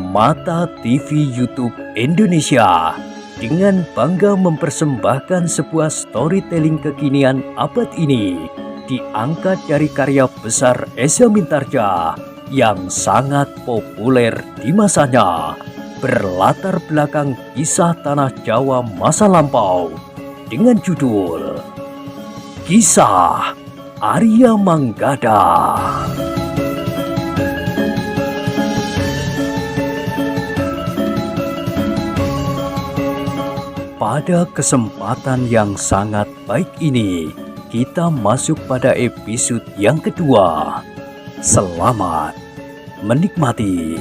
Permata TV YouTube Indonesia dengan bangga mempersembahkan sebuah storytelling kekinian abad ini diangkat dari karya besar Eza Mintarja yang sangat populer di masanya, berlatar belakang kisah tanah Jawa masa lampau dengan judul Kisah Arya Manggada. Pada kesempatan yang sangat baik ini, kita masuk pada episode yang kedua. Selamat menikmati.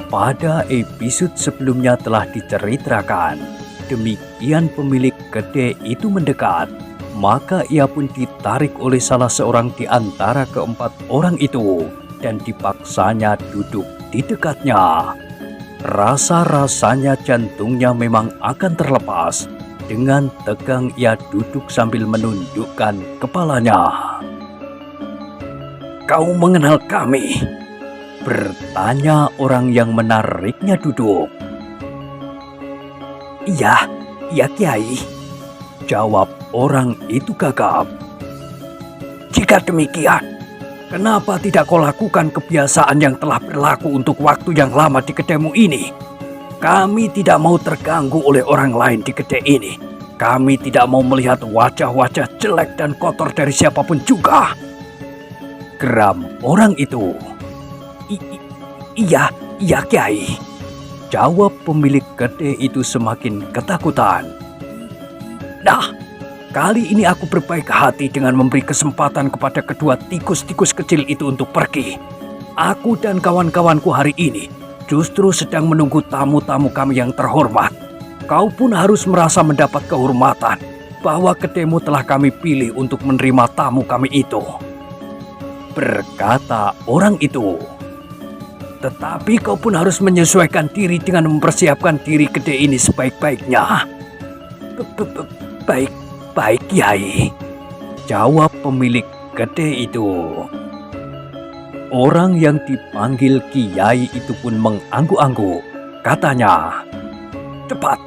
Pada episode sebelumnya telah diceritakan, demikian pemilik kedai itu mendekat, maka ia pun ditarik oleh salah seorang di antara keempat orang itu dan dipaksanya duduk di dekatnya. Rasa-rasanya jantungnya memang akan terlepas. Dengan tegang ia duduk sambil menundukkan kepalanya. "Kau mengenal kami?" bertanya orang yang menariknya duduk. Iya Kiai," jawab orang itu gagap. "Jika demikian, kenapa tidak kau lakukan kebiasaan yang telah berlaku untuk waktu yang lama di kedaimu ini? Kami tidak mau terganggu oleh orang lain di kedai ini. Kami tidak mau melihat wajah-wajah jelek dan kotor dari siapapun juga." Geram orang itu. Iya Kiai," jawab pemilik kedai itu semakin ketakutan. "Nah, kali ini aku berbaik hati dengan memberi kesempatan kepada kedua tikus-tikus kecil itu untuk pergi. Aku dan kawan-kawanku hari ini justru sedang menunggu tamu-tamu kami yang terhormat. Kau pun harus merasa mendapat kehormatan bahwa kedaimu telah kami pilih untuk menerima tamu kami itu," berkata orang itu. "Tetapi kau pun harus menyesuaikan diri dengan mempersiapkan diri kedai ini sebaik-baiknya." Baik Kiai," jawab pemilik kedai itu. Orang yang dipanggil Kiai itu pun mengangguk-angguk. Katanya, "Cepat,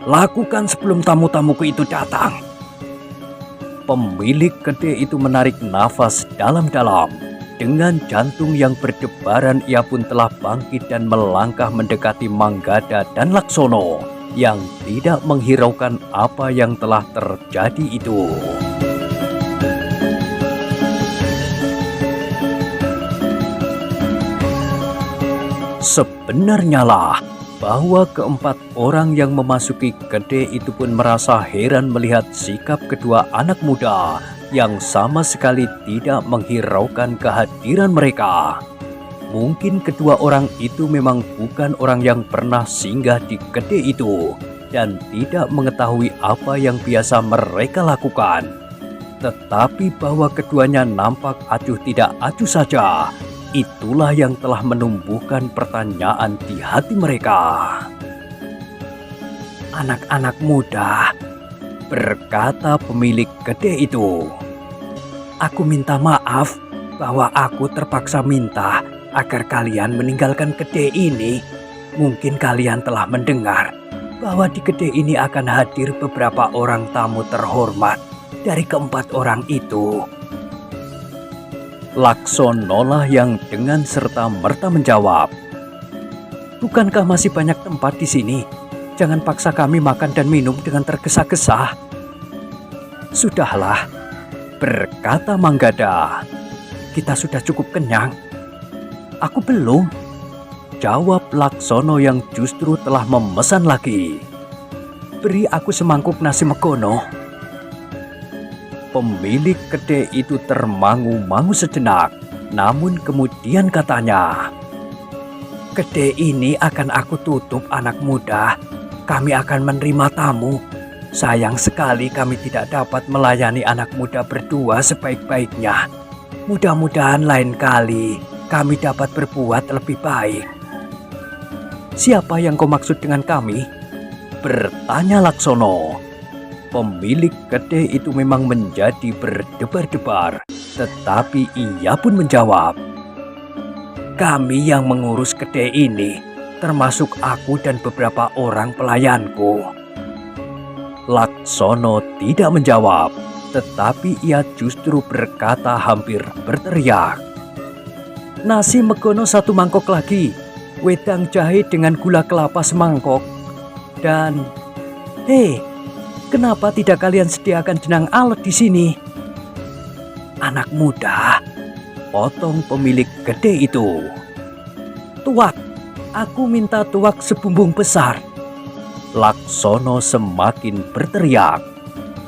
lakukan sebelum tamu-tamuku itu datang." Pemilik kedai itu menarik nafas dalam-dalam. Dengan jantung yang berdebaran, ia pun telah bangkit dan melangkah mendekati Manggada dan Laksono yang tidak menghiraukan apa yang telah terjadi itu. Sebenarnya lah bahwa keempat orang yang memasuki kedai itu pun merasa heran melihat sikap kedua anak muda yang sama sekali tidak menghiraukan kehadiran mereka. Mungkin kedua orang itu memang bukan orang yang pernah singgah di kedai itu dan tidak mengetahui apa yang biasa mereka lakukan. Tetapi bahwa keduanya nampak acuh tidak acuh saja, itulah yang telah menumbuhkan pertanyaan di hati mereka. "Anak-anak muda," berkata pemilik kedai itu, "aku minta maaf bahwa aku terpaksa minta agar kalian meninggalkan kedai ini. Mungkin kalian telah mendengar bahwa di kedai ini akan hadir beberapa orang tamu terhormat dari keempat orang itu." Laksono lah yang dengan serta-merta menjawab, "Bukankah masih banyak tempat di sini? Jangan paksa kami makan dan minum dengan tergesa-gesa." "Sudahlah," berkata Manggada, "kita sudah cukup kenyang." "Aku belum," jawab Laksono yang justru telah memesan lagi. "Beri aku semangkuk nasi megono." Pemilik kedai itu termangu-mangu sejenak, namun kemudian katanya, "Kedai ini akan aku tutup, anak muda. Kami akan menerima tamu. Sayang sekali kami tidak dapat melayani anak muda berdua sebaik-baiknya. Mudah-mudahan lain kali kami dapat berbuat lebih baik." "Siapa yang kau maksud dengan kami?" bertanya Laksono. Pemilik kedai itu memang menjadi berdebar-debar. Tetapi ia pun menjawab, "Kami yang mengurus kedai ini, termasuk aku dan beberapa orang pelayanku." Laksono tidak menjawab, tetapi ia justru berkata hampir berteriak, "Nasi megono 1 mangkok lagi, wedang jahe dengan gula kelapa semangkok, dan hei, kenapa tidak kalian sediakan jenang alet di sini?" "Anak muda," potong pemilik kedai itu. "Tuak, aku minta tuak sebumbung besar." Laksono semakin berteriak.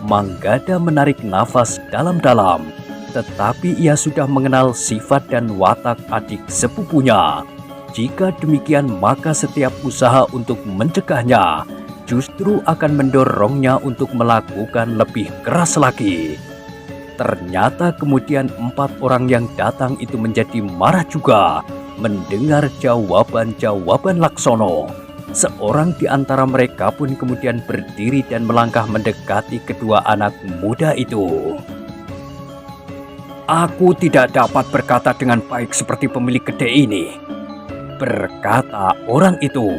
Manggada menarik nafas dalam-dalam, tetapi ia sudah mengenal sifat dan watak adik sepupunya. Jika demikian, maka setiap usaha untuk mencegahnya justru akan mendorongnya untuk melakukan lebih keras lagi. Ternyata kemudian 4 orang yang datang itu menjadi marah juga mendengar jawaban-jawaban Laksono. Seorang di antara mereka pun kemudian berdiri dan melangkah mendekati kedua anak muda itu. "Aku tidak dapat berkata dengan baik seperti pemilik kedai ini," berkata orang itu.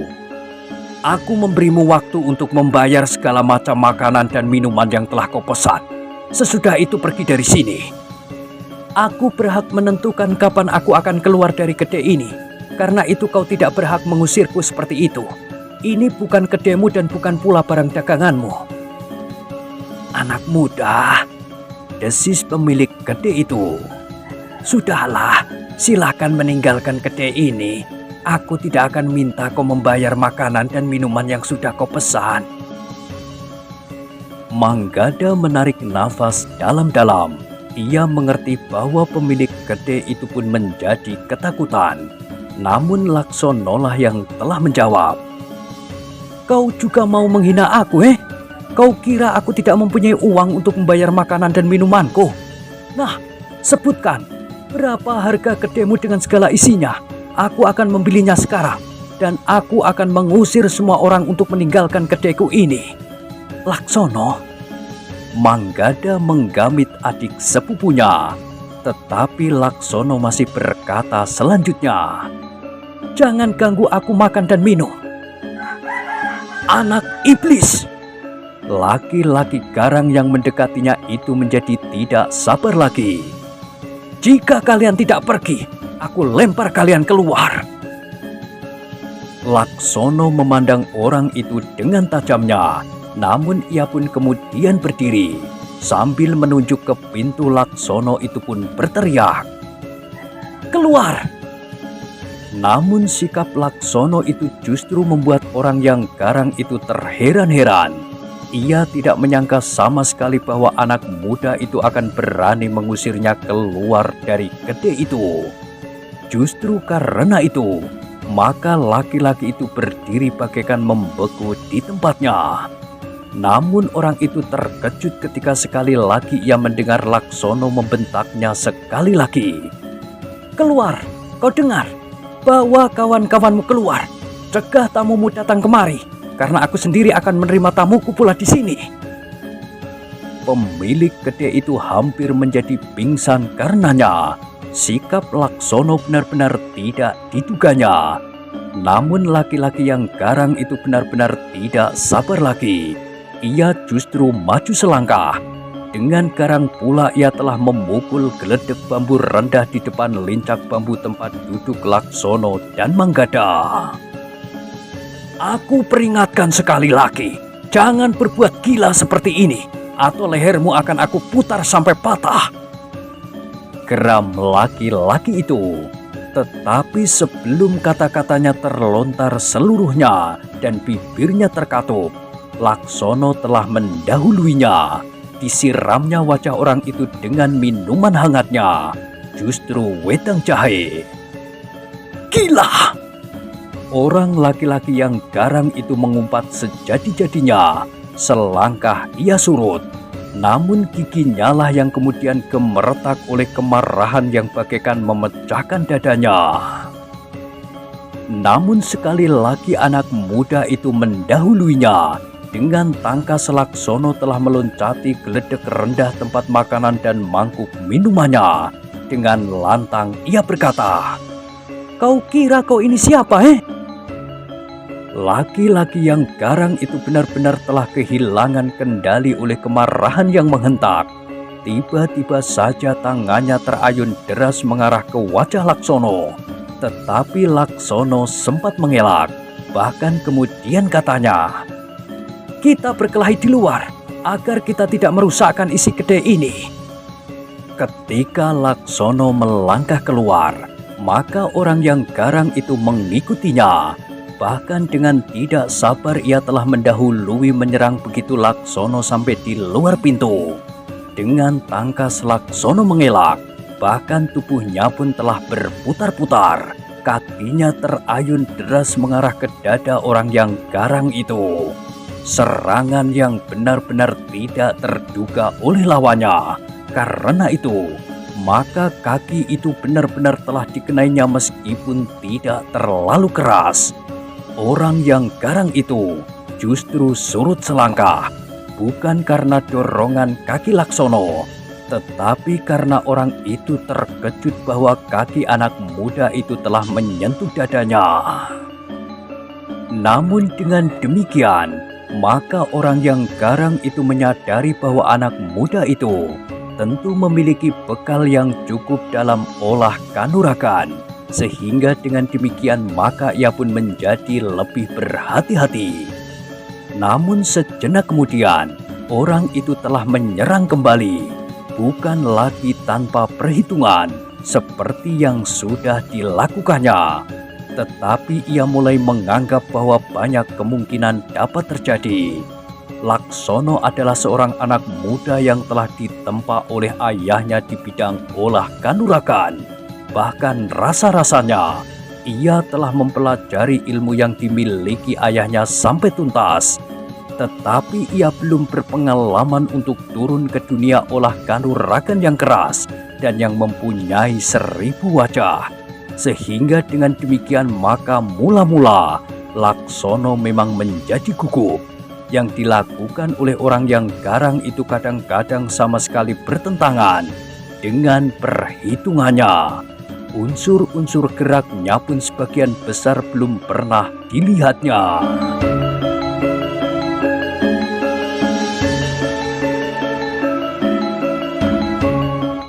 "Aku memberimu waktu untuk membayar segala macam makanan dan minuman yang telah kau pesan. Sesudah itu pergi dari sini. Aku berhak menentukan kapan aku akan keluar dari kedai ini. Karena itu kau tidak berhak mengusirku seperti itu. Ini bukan kedaimu dan bukan pula barang daganganmu." "Anak muda," desis pemilik kedai itu, "sudahlah, silakan meninggalkan kedai ini. Aku tidak akan minta kau membayar makanan dan minuman yang sudah kau pesan." Manggada menarik nafas dalam-dalam. Ia mengerti bahwa pemilik kedai itu pun menjadi ketakutan. Namun Laksono lah yang telah menjawab, "Kau juga mau menghina aku, Kau kira aku tidak mempunyai uang untuk membayar makanan dan minumanku? Nah, sebutkan berapa harga kedaimu dengan segala isinya. Aku akan membelinya sekarang, dan aku akan mengusir semua orang untuk meninggalkan kedaiku ini." "Laksono," Manggada menggamit adik sepupunya. Tetapi Laksono masih berkata selanjutnya, "Jangan ganggu aku makan dan minum." "Anak iblis!" Laki-laki garang yang mendekatinya itu menjadi tidak sabar lagi. "Jika kalian tidak pergi, aku lempar kalian keluar." Laksono memandang orang itu dengan tajamnya, namun ia pun kemudian berdiri. Sambil menunjuk ke pintu, Laksono itu pun berteriak, "Keluar!" Namun sikap Laksono itu justru membuat orang yang garang itu terheran-heran. Ia tidak menyangka sama sekali bahwa anak muda itu akan berani mengusirnya keluar dari kedai itu. Justru karena itu, maka laki-laki itu berdiri bagaikan membeku di tempatnya. Namun orang itu terkejut ketika sekali lagi ia mendengar Laksono membentaknya sekali lagi. "Keluar, kau dengar? Bawa kawan-kawanmu keluar. Cegah tamumu datang kemari, karena aku sendiri akan menerima tamuku pula di sini." Pemilik kedai itu hampir menjadi pingsan karenanya. Sikap Laksono benar-benar tidak diduganya. Namun laki-laki yang garang itu benar-benar tidak sabar lagi. Ia justru maju selangkah. Dengan garang pula ia telah memukul geledek bambu rendah di depan lincak bambu tempat duduk Laksono dan Manggada. "Aku peringatkan sekali lagi, jangan berbuat gila seperti ini, atau lehermu akan aku putar sampai patah." Geram laki-laki itu. Tetapi sebelum kata-katanya terlontar seluruhnya dan bibirnya terkatup, Laksono telah mendahuluinya. Disiramnya wajah orang itu dengan minuman hangatnya, justru wedang jahe. "Gila!" Orang laki-laki yang garang itu mengumpat sejadi-jadinya. Selangkah ia surut. Namun giginya lah yang kemudian gemeretak oleh kemarahan yang bagaikan memecahkan dadanya. Namun sekali lagi anak muda itu mendahuluinya. Dengan tangkas Laksono telah meloncati geledek rendah tempat makanan dan mangkuk minumannya. Dengan lantang ia berkata, "Kau kira kau ini siapa, Laki-laki yang garang itu benar-benar telah kehilangan kendali oleh kemarahan yang menghentak. Tiba-tiba saja tangannya terayun deras mengarah ke wajah Laksono. Tetapi Laksono sempat mengelak. Bahkan kemudian katanya, "Kita berkelahi di luar agar kita tidak merusakkan isi kedai ini." Ketika Laksono melangkah keluar, maka orang yang garang itu mengikutinya. Bahkan dengan tidak sabar ia telah mendahului menyerang begitu Laksono sampai di luar pintu. Dengan tangkas Laksono mengelak, bahkan tubuhnya pun telah berputar-putar. Kakinya terayun deras mengarah ke dada orang yang garang itu. Serangan yang benar-benar tidak terduga oleh lawannya. Karena itu, maka kaki itu benar-benar telah dikenainya meskipun tidak terlalu keras. Orang yang garang itu justru surut selangkah, bukan karena dorongan kaki Laksono, tetapi karena orang itu terkejut bahwa kaki anak muda itu telah menyentuh dadanya. Namun dengan demikian, maka orang yang garang itu menyadari bahwa anak muda itu tentu memiliki bekal yang cukup dalam olah kanuragan. Sehingga dengan demikian maka ia pun menjadi lebih berhati-hati. Namun sejenak kemudian, orang itu telah menyerang kembali. Bukan lagi tanpa perhitungan seperti yang sudah dilakukannya. Tetapi ia mulai menganggap bahwa banyak kemungkinan dapat terjadi. Laksono adalah seorang anak muda yang telah ditempa oleh ayahnya di bidang olah kanuragan. Bahkan rasa-rasanya ia telah mempelajari ilmu yang dimiliki ayahnya sampai tuntas. Tetapi ia belum berpengalaman untuk turun ke dunia olah kanuragan yang keras dan yang mempunyai 1000 wajah. Sehingga dengan demikian maka mula-mula Laksono memang menjadi gugup. Yang dilakukan oleh orang yang garang itu kadang-kadang sama sekali bertentangan dengan perhitungannya. Unsur-unsur geraknya pun sebagian besar belum pernah dilihatnya.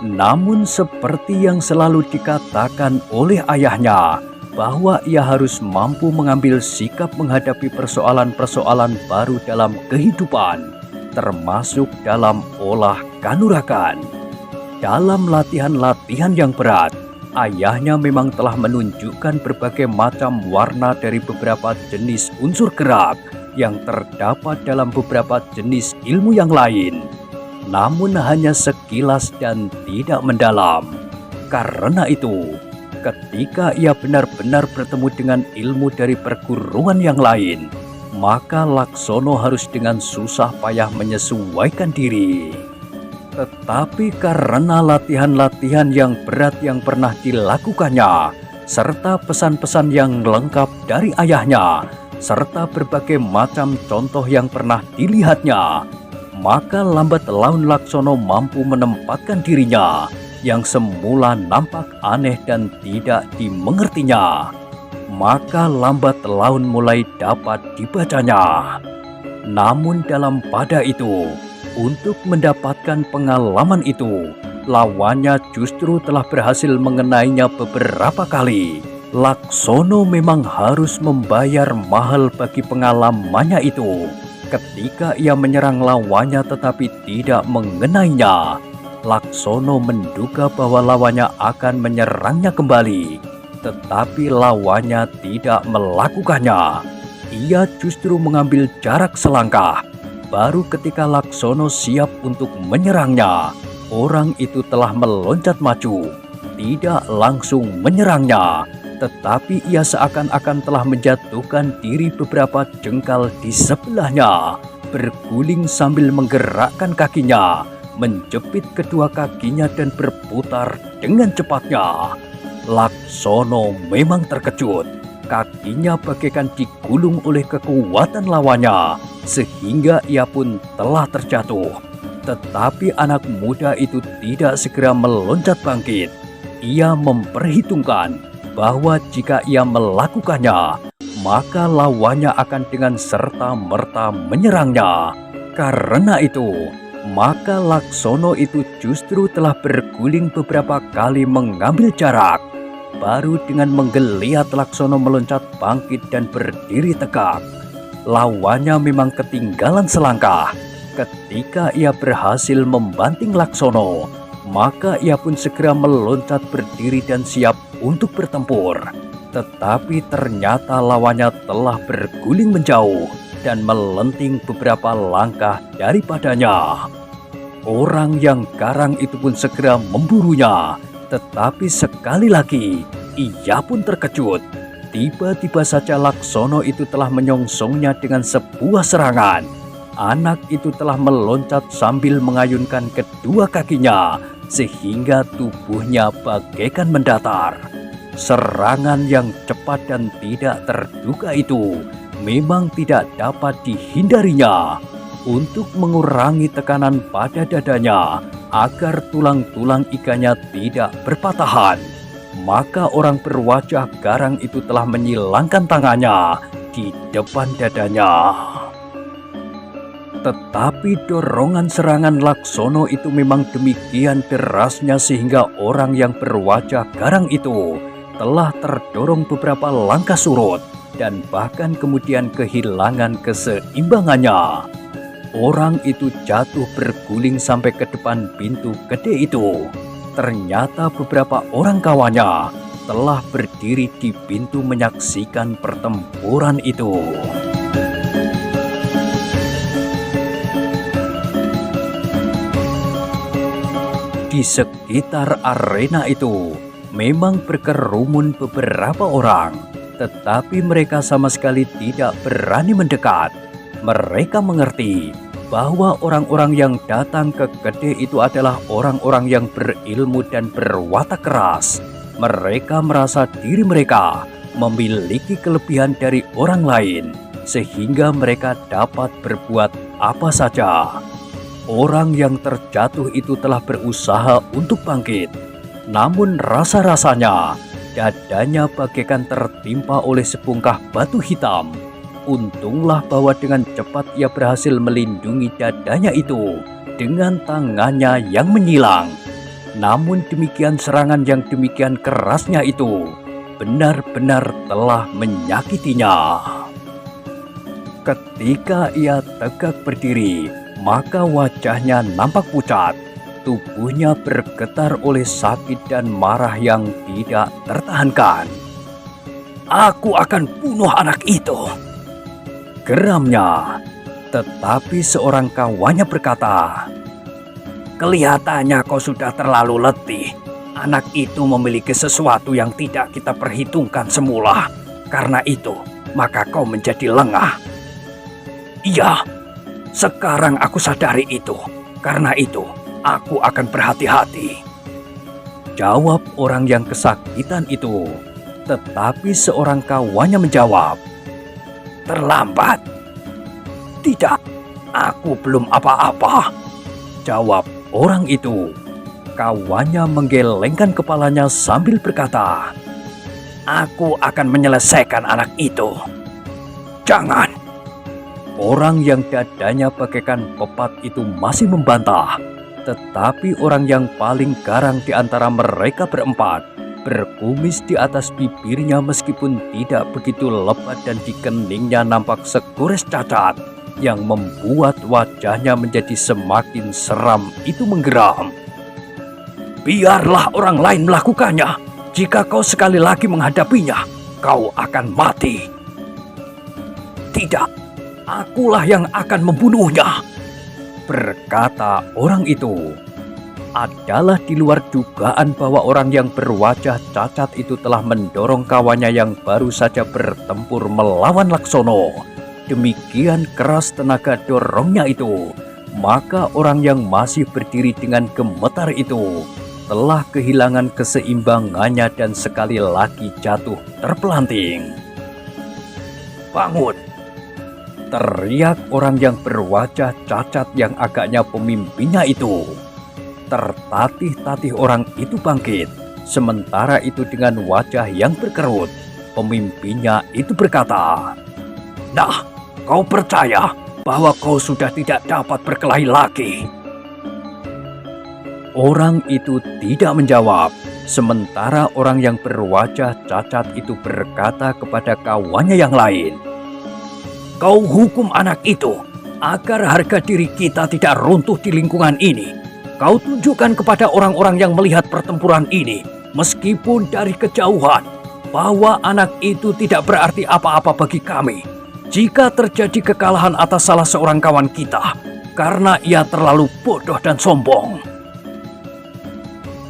Namun seperti yang selalu dikatakan oleh ayahnya, bahwa ia harus mampu mengambil sikap menghadapi persoalan-persoalan baru dalam kehidupan, termasuk dalam olah kanuragan. Dalam latihan-latihan yang berat, ayahnya memang telah menunjukkan berbagai macam warna dari beberapa jenis unsur gerak yang terdapat dalam beberapa jenis ilmu yang lain. Namun hanya sekilas dan tidak mendalam. Karena itu, ketika ia benar-benar bertemu dengan ilmu dari perguruan yang lain, maka Laksono harus dengan susah payah menyesuaikan diri. Tetapi karena latihan-latihan yang berat yang pernah dilakukannya, serta pesan-pesan yang lengkap dari ayahnya, serta berbagai macam contoh yang pernah dilihatnya, maka lambat laun Laksono mampu menempatkan dirinya yang semula nampak aneh dan tidak dimengertinya. Maka lambat laun mulai dapat dibacanya. Namun dalam pada itu, untuk mendapatkan pengalaman itu, lawannya justru telah berhasil mengenainya beberapa kali. Laksono memang harus membayar mahal bagi pengalamannya itu. Ketika ia menyerang lawannya tetapi tidak mengenainya, Laksono menduga bahwa lawannya akan menyerangnya kembali. Tetapi lawannya tidak melakukannya. Ia justru mengambil jarak selangkah. Baru ketika Laksono siap untuk menyerangnya, orang itu telah meloncat maju. Tidak langsung menyerangnya, tetapi ia seakan-akan telah menjatuhkan diri beberapa jengkal di sebelahnya, berguling sambil menggerakkan kakinya, menjepit kedua kakinya dan berputar dengan cepatnya. Laksono memang terkejut, kakinya bagaikan digulung oleh kekuatan lawannya, sehingga ia pun telah terjatuh. Tetapi anak muda itu tidak segera meloncat bangkit. Ia memperhitungkan bahwa jika ia melakukannya, maka lawannya akan dengan serta-merta menyerangnya. Karena itu, maka Laksono itu justru telah berguling beberapa kali mengambil jarak. Baru dengan menggeliat Laksono meloncat bangkit dan berdiri tegak. Lawannya memang ketinggalan selangkah. Ketika ia berhasil membanting Laksono, maka ia pun segera meloncat berdiri dan siap untuk bertempur. Tetapi ternyata lawannya telah berguling menjauh dan melenting beberapa langkah daripadanya. Orang yang garang itu pun segera memburunya, tetapi sekali lagi ia pun terkejut. Tiba-tiba saja Laksono itu telah menyongsongnya dengan sebuah serangan. Anak itu telah meloncat sambil mengayunkan kedua kakinya, sehingga tubuhnya bagaikan mendatar. Serangan yang cepat dan tidak terduga itu memang tidak dapat dihindarinya. Untuk mengurangi tekanan pada dadanya agar tulang-tulang ikannya tidak berpatahan, maka orang berwajah garang itu telah menyilangkan tangannya di depan dadanya. Tetapi dorongan serangan Laksono itu memang demikian derasnya sehingga orang yang berwajah garang itu telah terdorong beberapa langkah surut dan bahkan kemudian kehilangan keseimbangannya. Orang itu jatuh berguling sampai ke depan pintu gede itu. Ternyata beberapa orang kawannya telah berdiri di pintu menyaksikan pertempuran itu. Di sekitar arena itu memang berkerumun beberapa orang, tetapi mereka sama sekali tidak berani mendekat. Mereka mengerti bahwa orang-orang yang datang ke gede itu adalah orang-orang yang berilmu dan berwatak keras. Mereka merasa diri mereka memiliki kelebihan dari orang lain, sehingga mereka dapat berbuat apa saja. Orang yang terjatuh itu telah berusaha untuk bangkit, namun rasa-rasanya dadanya bagaikan tertimpa oleh sebongkah batu hitam. Untunglah bahwa dengan cepat ia berhasil melindungi dadanya itu dengan tangannya yang menyilang. Namun demikian serangan yang demikian kerasnya itu benar-benar telah menyakitinya. Ketika ia tegak berdiri, maka wajahnya nampak pucat. Tubuhnya bergetar oleh sakit dan marah yang tidak tertahankan. "Aku akan bunuh anak itu," geramnya. Tetapi seorang kawannya berkata, "Kelihatannya kau sudah terlalu letih. Anak itu memiliki sesuatu yang tidak kita perhitungkan semula. Karena itu, maka kau menjadi lengah." "Iya, sekarang aku sadari itu. Karena itu, aku akan berhati-hati," jawab orang yang kesakitan itu. Tetapi seorang kawannya menjawab, "Terlambat." "Tidak, aku belum apa-apa," jawab orang itu. Kawannya menggelengkan kepalanya sambil berkata, "Aku akan menyelesaikan anak itu." "Jangan." Orang yang dadanya bagaikan pepat itu masih membantah. Tetapi orang yang paling garang di antara mereka berempat berkumis di atas bibirnya meskipun tidak begitu lebat dan di keningnya nampak segores cacat yang membuat wajahnya menjadi semakin seram itu menggeram. "Biarlah orang lain melakukannya. Jika kau sekali lagi menghadapinya, kau akan mati." "Tidak, akulah yang akan membunuhnya," berkata orang itu. Adalah di luar dugaan bahwa orang yang berwajah cacat itu telah mendorong kawannya yang baru saja bertempur melawan Laksono. Demikian keras tenaga dorongnya itu, maka orang yang masih berdiri dengan gemetar itu telah kehilangan keseimbangannya dan sekali lagi jatuh terpelanting. bangun!" teriak orang yang berwajah cacat yang agaknya pemimpinnya itu. Tertatih-tatih orang itu bangkit. Sementara itu dengan wajah yang berkerut, pemimpinnya itu berkata, "Nah, kau percaya bahwa kau sudah tidak dapat berkelahi lagi?" Orang itu tidak menjawab. Sementara orang yang berwajah cacat itu berkata kepada kawannya yang lain, "Kau hukum anak itu agar harga diri kita tidak runtuh di lingkungan ini. Kau tunjukkan kepada orang-orang yang melihat pertempuran ini, meskipun dari kejauhan, bahwa anak itu tidak berarti apa-apa bagi kami. Jika terjadi kekalahan atas salah seorang kawan kita, karena ia terlalu bodoh dan sombong."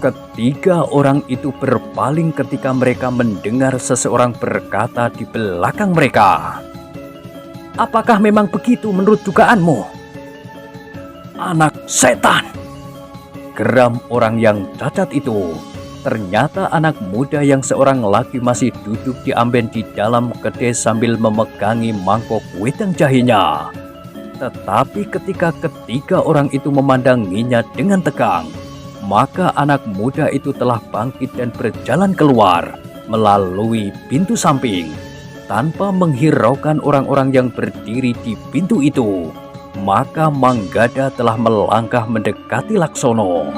Ketiga orang itu berpaling ketika mereka mendengar seseorang berkata di belakang mereka, "Apakah memang begitu menurut dugaanmu?" "Anak setan!" geram orang yang cacat itu. Ternyata anak muda yang seorang lagi masih duduk di amben di dalam kedai sambil memegangi mangkok wedang jahenya. Tetapi ketika ketiga orang itu memandanginya dengan tegang, maka anak muda itu telah bangkit dan berjalan keluar melalui pintu samping. Tanpa menghiraukan orang-orang yang berdiri di pintu itu, maka Manggada telah melangkah mendekati Laksono.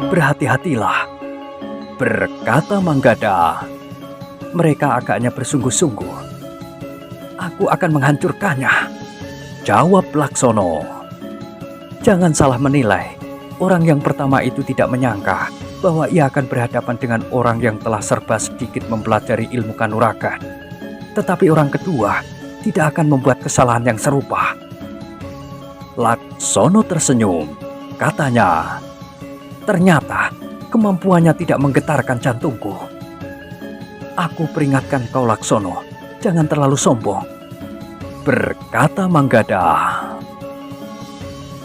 "Berhati-hatilah," berkata Manggada. "Mereka agaknya bersungguh-sungguh. Aku akan menghancurkannya," jawab Laksono. Jangan salah menilai. Orang yang pertama itu tidak menyangka bahwa ia akan berhadapan dengan orang yang telah serba sedikit mempelajari ilmu kanuragan. Tetapi orang kedua tidak akan membuat kesalahan yang serupa. Laksono tersenyum. Katanya, "Ternyata kemampuannya tidak menggetarkan jantungku." "Aku peringatkan kau, Laksono, jangan terlalu sombong," berkata Manggada.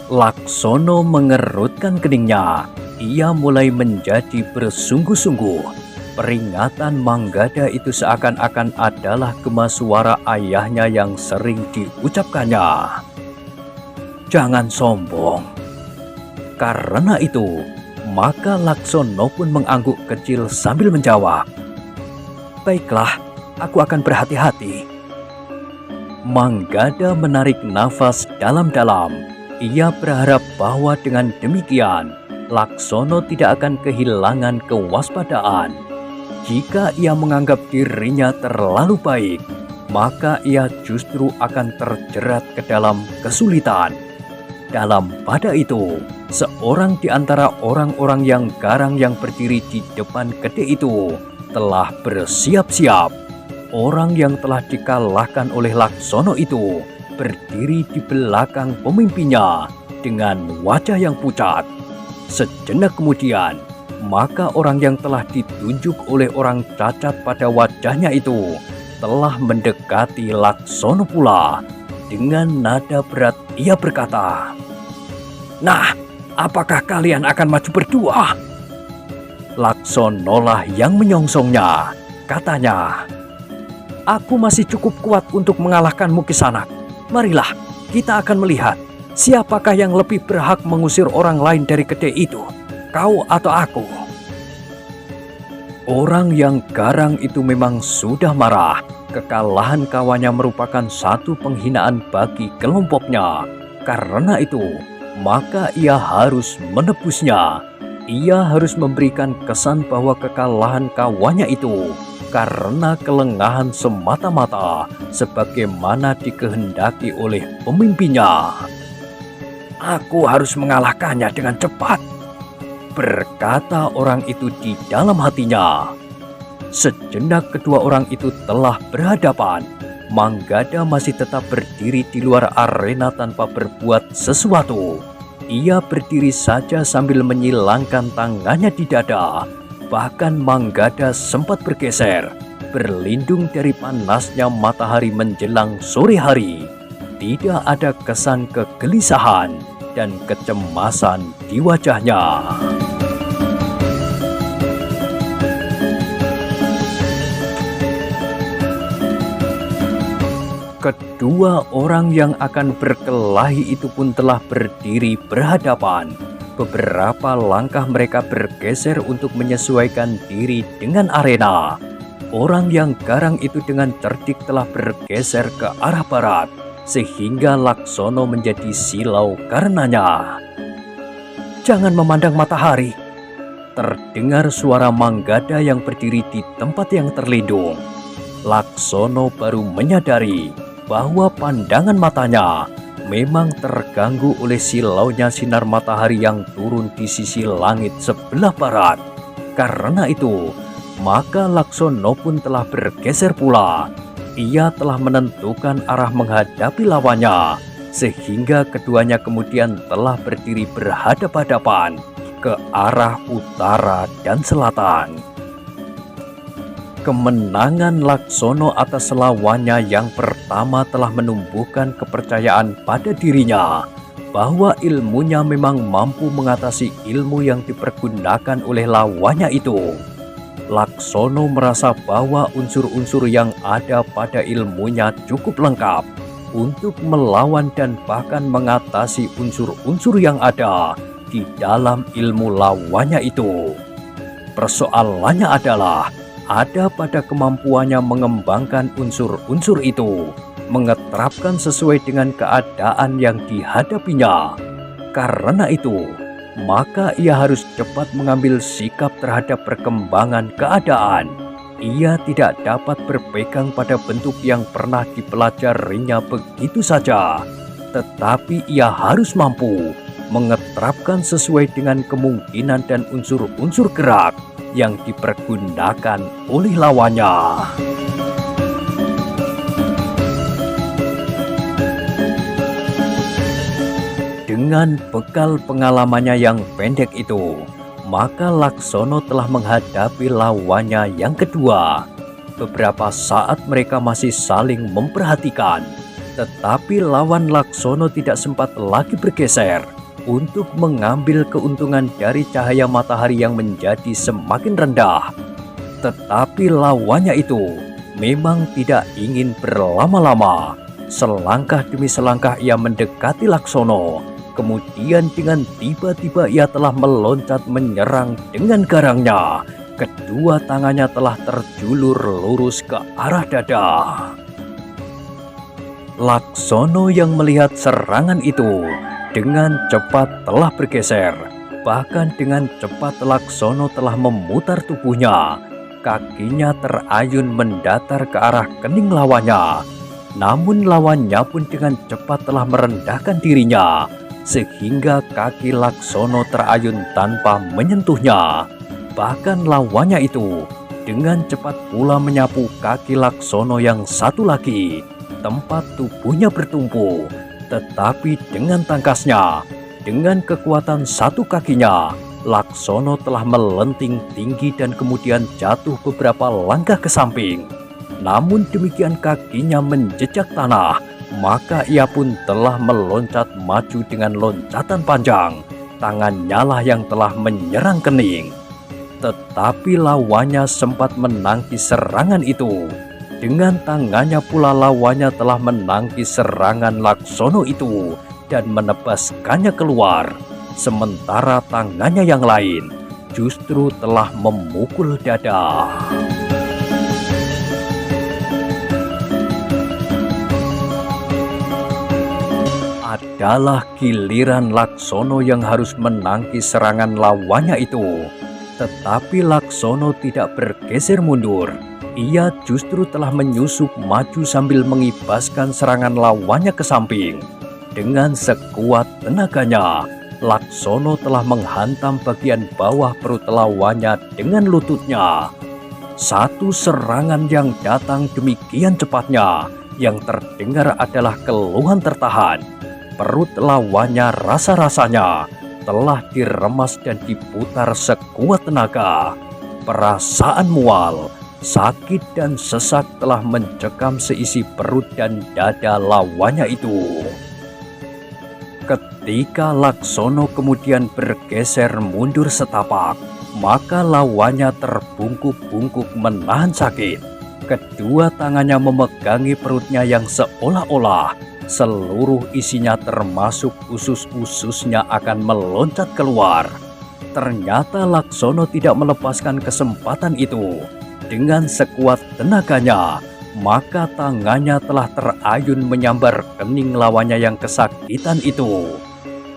Laksono mengerutkan keningnya. Ia mulai menjadi bersungguh-sungguh. Peringatan Manggada itu seakan-akan adalah gema suara ayahnya yang sering diucapkannya. Jangan sombong. Karena itu, maka Laksono pun mengangguk kecil sambil menjawab, "Baiklah, aku akan berhati-hati." Manggada menarik nafas dalam-dalam. Ia berharap bahwa dengan demikian, Laksono tidak akan kehilangan kewaspadaan. Jika ia menganggap dirinya terlalu baik, maka ia justru akan terjerat ke dalam kesulitan. Dalam pada itu, seorang di antara orang-orang yang garang yang berdiri di depan kedai itu telah bersiap-siap. Orang yang telah dikalahkan oleh Laksono itu berdiri di belakang pemimpinnya dengan wajah yang pucat. Sejenak kemudian, maka orang yang telah ditunjuk oleh orang cacat pada wajahnya itu telah mendekati Laksono pula. Dengan nada berat ia berkata, "Nah, apakah kalian akan maju berdua?" Laksonolah yang menyongsongnya. Katanya, "Aku masih cukup kuat untuk mengalahkanmu, Kisanak. Marilah, kita akan melihat siapakah yang lebih berhak mengusir orang lain dari kedai itu, kau atau aku." Orang yang garang itu memang sudah marah. Kekalahan kawannya merupakan satu penghinaan bagi kelompoknya. Karena itu, maka ia harus menebusnya. Ia harus memberikan kesan bahwa kekalahan kawannya itu karena kelengahan semata-mata, sebagaimana dikehendaki oleh pemimpinnya. "Aku harus mengalahkannya dengan cepat," berkata orang itu di dalam hatinya. Sejenak kedua orang itu telah berhadapan. Manggada masih tetap berdiri di luar arena tanpa berbuat sesuatu. Ia berdiri saja sambil menyilangkan tangannya di dada. Bahkan Manggada sempat bergeser, berlindung dari panasnya matahari menjelang sore hari. Tidak ada kesan kegelisahan dan kecemasan di wajahnya. Kedua orang yang akan berkelahi itu pun telah berdiri berhadapan. Beberapa langkah mereka bergeser untuk menyesuaikan diri dengan arena. Orang yang garang itu dengan cerdik telah bergeser ke arah barat, sehingga Laksono menjadi silau karenanya. "Jangan memandang matahari," terdengar suara Manggada yang berdiri di tempat yang terlindung. Laksono baru menyadari bahwa pandangan matanya memang terganggu oleh silaunya sinar matahari yang turun di sisi langit sebelah barat. Karena itu, maka Laksono pun telah bergeser pula. Ia telah menentukan arah menghadapi lawannya, sehingga keduanya kemudian telah berdiri berhadapan-hadapan ke arah utara dan selatan. Kemenangan Laksono atas lawannya yang pertama telah menumbuhkan kepercayaan pada dirinya bahwa ilmunya memang mampu mengatasi ilmu yang dipergunakan oleh lawannya itu. Laksono merasa bahwa unsur-unsur yang ada pada ilmunya cukup lengkap untuk melawan dan bahkan mengatasi unsur-unsur yang ada di dalam ilmu lawannya itu. Persoalannya adalah ada pada kemampuannya mengembangkan unsur-unsur itu, mengeterapkan sesuai dengan keadaan yang dihadapinya. Karena itu, maka ia harus cepat mengambil sikap terhadap perkembangan keadaan. Ia tidak dapat berpegang pada bentuk yang pernah dipelajarinya begitu saja, tetapi ia harus mampu mengeterapkan sesuai dengan kemungkinan dan unsur-unsur gerak yang dipergunakan oleh lawannya. Dengan bekal pengalamannya yang pendek itu, maka Laksono telah menghadapi lawannya yang kedua. Beberapa saat mereka masih saling memperhatikan, tetapi lawan Laksono tidak sempat lagi bergeser untuk mengambil keuntungan dari cahaya matahari yang menjadi semakin rendah. Tetapi lawannya itu memang tidak ingin berlama-lama. Selangkah demi selangkah ia mendekati Laksono. Kemudian dengan tiba-tiba ia telah meloncat menyerang dengan garangnya. Kedua tangannya telah terjulur lurus ke arah dada. Laksono yang melihat serangan itu dengan cepat telah bergeser. Bahkan dengan cepat Laksono telah memutar tubuhnya. Kakinya terayun mendatar ke arah kening lawannya. Namun lawannya pun dengan cepat telah merendahkan dirinya, sehingga kaki Laksono terayun tanpa menyentuhnya. Bahkan lawannya itu dengan cepat pula menyapu kaki Laksono yang satu lagi, tempat tubuhnya bertumpu. Tetapi dengan tangkasnya, dengan kekuatan satu kakinya, Laksono telah melenting tinggi dan kemudian jatuh beberapa langkah ke samping. Namun demikian kakinya menjejak tanah, maka ia pun telah meloncat maju dengan loncatan panjang. Tangannya lah yang telah menyerang kening. Tetapi lawannya sempat menangkis serangan itu. Dengan tangannya pula lawannya telah menangkis serangan Laksono itu dan menebaskannya keluar. Sementara tangannya yang lain justru telah memukul dada. Adalah giliran Laksono yang harus menangkis serangan lawannya itu. Tetapi Laksono tidak bergeser mundur. Ia justru telah menyusup maju sambil mengibaskan serangan lawannya ke samping. Dengan sekuat tenaganya, Laksono telah menghantam bagian bawah perut lawannya dengan lututnya. Satu serangan yang datang demikian cepatnya, yang terdengar adalah keluhan tertahan. Perut lawannya rasa-rasanya telah diremas dan diputar sekuat tenaga. Perasaan mual, sakit dan sesak telah mencekam seisi perut dan dada lawannya itu. Ketika Laksono kemudian bergeser mundur setapak, maka lawannya terbungkuk-bungkuk menahan sakit. Kedua tangannya memegangi perutnya yang seolah-olah seluruh isinya termasuk usus-ususnya akan meloncat keluar. Ternyata Laksono tidak melepaskan kesempatan itu. Dengan sekuat tenaganya, maka tangannya telah terayun menyambar kening lawannya yang kesakitan itu.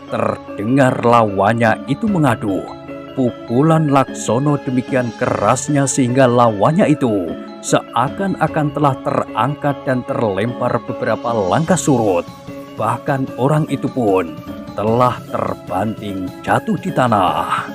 Terdengar lawannya itu mengadu. Pukulan Laksono demikian kerasnya sehingga lawannya itu seakan-akan telah terangkat dan terlempar beberapa langkah surut. Bahkan orang itu pun telah terbanting jatuh di tanah.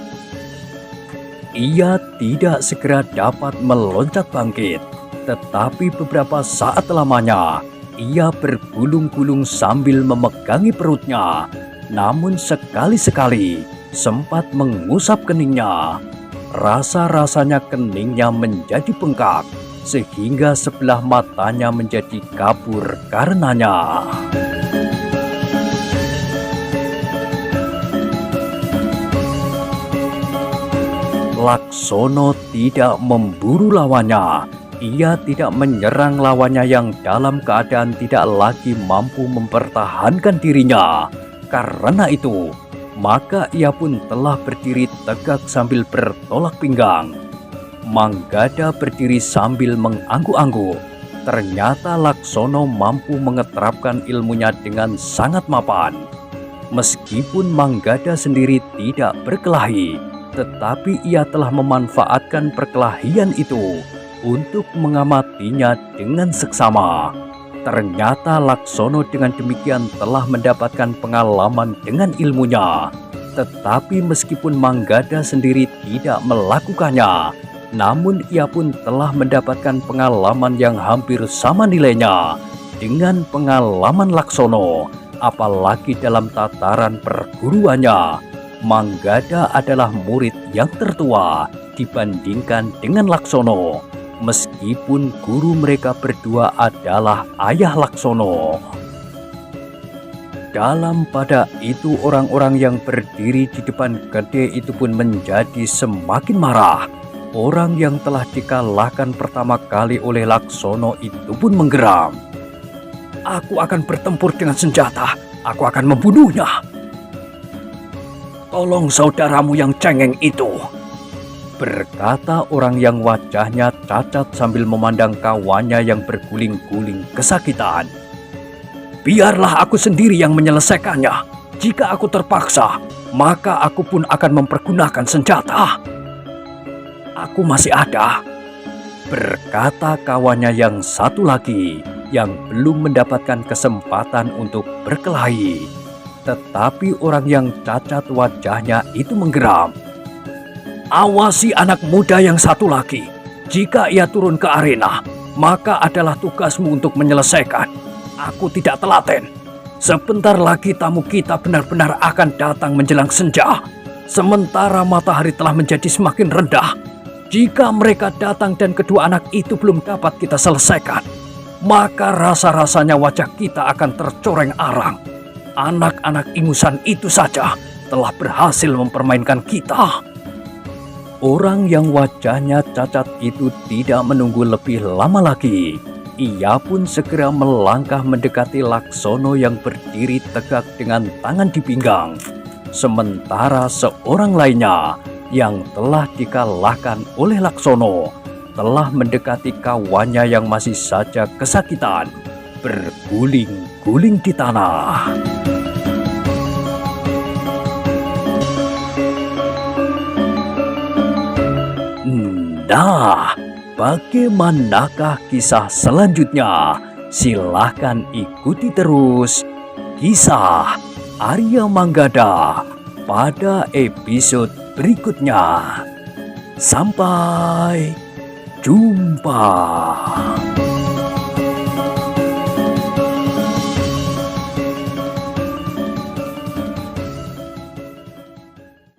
Ia tidak segera dapat meloncat bangkit, tetapi beberapa saat lamanya ia bergulung-gulung sambil memegangi perutnya. Namun sekali-sekali sempat mengusap keningnya. Rasa-rasanya keningnya menjadi bengkak, sehingga sebelah matanya menjadi kabur karenanya. Laksono tidak memburu lawannya. Ia tidak menyerang lawannya yang dalam keadaan tidak lagi mampu mempertahankan dirinya. Karena itu, maka ia pun telah berdiri tegak sambil bertolak pinggang. Manggada berdiri sambil mengangguk-angguk. Ternyata Laksono mampu mengeterapkan ilmunya dengan sangat mapan. Meskipun Manggada sendiri tidak berkelahi, tetapi ia telah memanfaatkan perkelahian itu untuk mengamatinya dengan seksama. Ternyata Laksono dengan demikian telah mendapatkan pengalaman dengan ilmunya. Tetapi meskipun Manggada sendiri tidak melakukannya, namun ia pun telah mendapatkan pengalaman yang hampir sama nilainya dengan pengalaman Laksono. Apalagi dalam tataran perguruannya, Manggada adalah murid yang tertua dibandingkan dengan Laksono, meskipun guru mereka berdua adalah ayah Laksono. Dalam pada itu orang-orang yang berdiri di depan Gede itu pun menjadi semakin marah. Orang yang telah dikalahkan pertama kali oleh Laksono itu pun menggeram. "Aku akan bertempur dengan senjata, aku akan membunuhnya. Tolong saudaramu yang cengeng itu," berkata orang yang wajahnya cacat sambil memandang kawannya yang berguling-guling kesakitan. "Biarlah aku sendiri yang menyelesaikannya. Jika aku terpaksa, maka aku pun akan mempergunakan senjata. Aku masih ada," berkata kawannya yang satu lagi yang belum mendapatkan kesempatan untuk berkelahi. Tetapi orang yang cacat wajahnya itu menggeram. "Awasi anak muda yang satu lagi. Jika ia turun ke arena, maka adalah tugasmu untuk menyelesaikan. Aku tidak telaten. Sebentar lagi tamu kita benar-benar akan datang menjelang senja. Sementara matahari telah menjadi semakin rendah. Jika mereka datang dan kedua anak itu belum dapat kita selesaikan, maka rasa-rasanya wajah kita akan tercoreng arang. Anak-anak ingusan itu saja telah berhasil mempermainkan kita." Orang yang wajahnya cacat itu tidak menunggu lebih lama lagi. Ia pun segera melangkah mendekati Laksono yang berdiri tegak dengan tangan di pinggang. Sementara seorang lainnya yang telah dikalahkan oleh Laksono telah mendekati kawannya yang masih saja kesakitan, berguling-guling di tanah. Nah, bagaimanakah kisah selanjutnya? Silahkan ikuti terus kisah Arya Manggada pada episode berikutnya. Sampai jumpa.